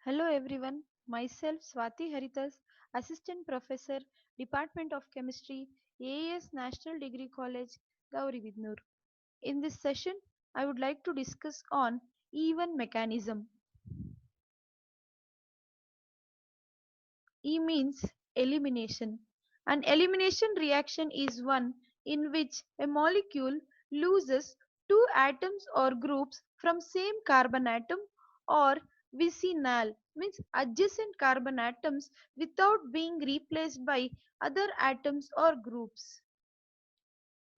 Hello everyone, myself Swati Haritas, Assistant Professor, Department of Chemistry, AES National Degree College, Gauribidnur. In this session, I would like to discuss on even mechanism. E means elimination. An elimination reaction is one in which a molecule loses two atoms or groups from same carbon atom or vicinal means adjacent carbon atoms without being replaced by other atoms or groups.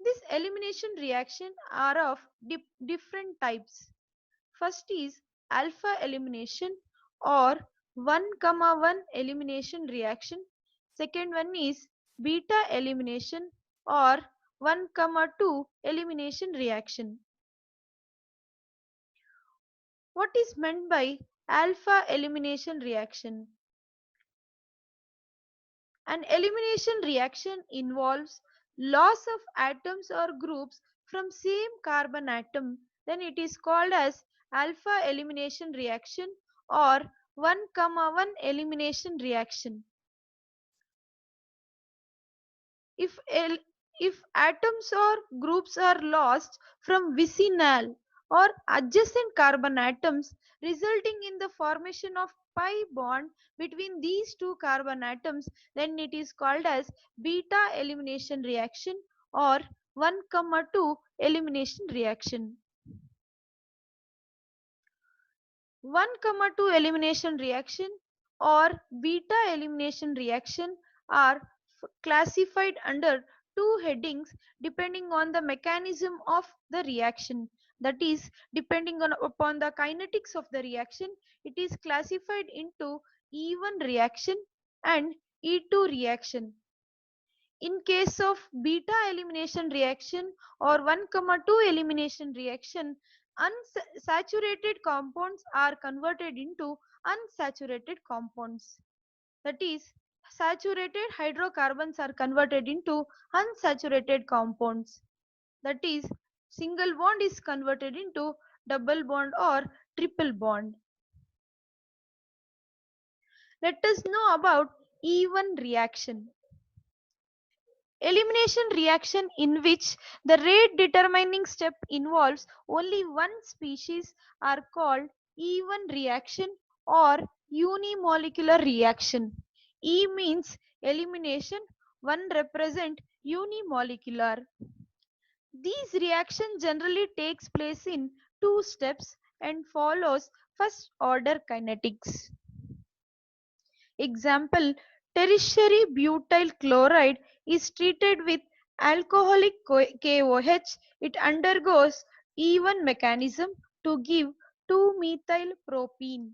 These elimination reactions are of different types. First is alpha elimination or 1,1 elimination reaction. Second one is beta elimination or 1,2 elimination reaction. What is meant by alpha elimination reaction? An elimination reaction involves loss of atoms or groups from same carbon atom. Then it is called as alpha elimination reaction or 1,1 elimination reaction. If, if atoms or groups are lost from vicinal or adjacent carbon atoms, resulting in the formation of pi bond between these two carbon atoms, then it is called as beta elimination reaction or 1,2 elimination reaction. 1,2 elimination reaction or beta elimination reaction are classified under two headings depending on the mechanism of the reaction. That is, depending upon the kinetics of the reaction, it is classified into E1 reaction and E2 reaction. In case of beta elimination reaction or 1,2 elimination reaction, unsaturated compounds are converted into unsaturated compounds. That is, saturated hydrocarbons are converted into unsaturated compounds. That is, single bond is converted into double bond or triple bond. Let us know about E1 reaction. Elimination reaction in which the rate determining step involves only one species are called E1 reaction or unimolecular reaction. E means elimination, 1 represent unimolecular. These reaction generally takes place in two steps and follows first order kinetics. Example, tertiary butyl chloride is treated with alcoholic KOH. It undergoes E1 mechanism to give 2-methyl propene.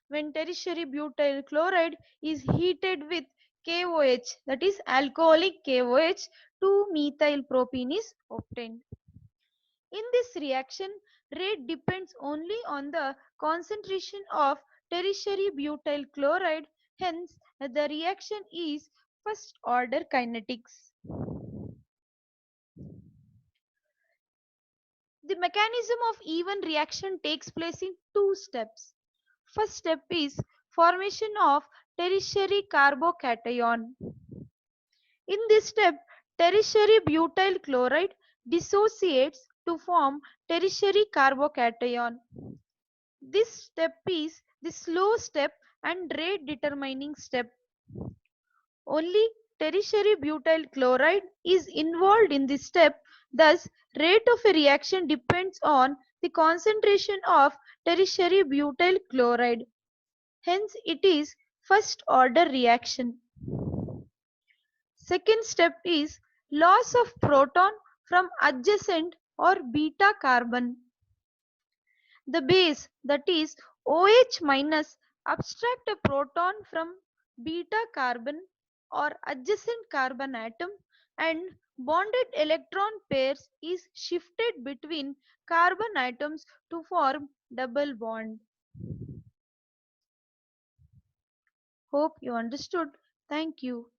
When tertiary butyl chloride is heated with KOH, that is alcoholic KOH, 2-methyl propene is obtained. In this reaction, rate depends only on the concentration of tertiary butyl chloride, hence the reaction is first order kinetics. The mechanism of E1 reaction takes place in two steps. First step is formation of tertiary carbocation. In this step, tertiary butyl chloride dissociates to form tertiary carbocation. This step is the slow step and rate determining step. Only tertiary butyl chloride is involved in this step, thus rate of a reaction depends on the concentration of tertiary butyl chloride. Hence it is first order reaction. Second step is loss of proton from adjacent or beta carbon. The base, that is OH minus, abstract a proton from beta carbon or adjacent carbon atom and bonded electron pairs is shifted between carbon atoms to form double bond. Hope you understood. Thank you.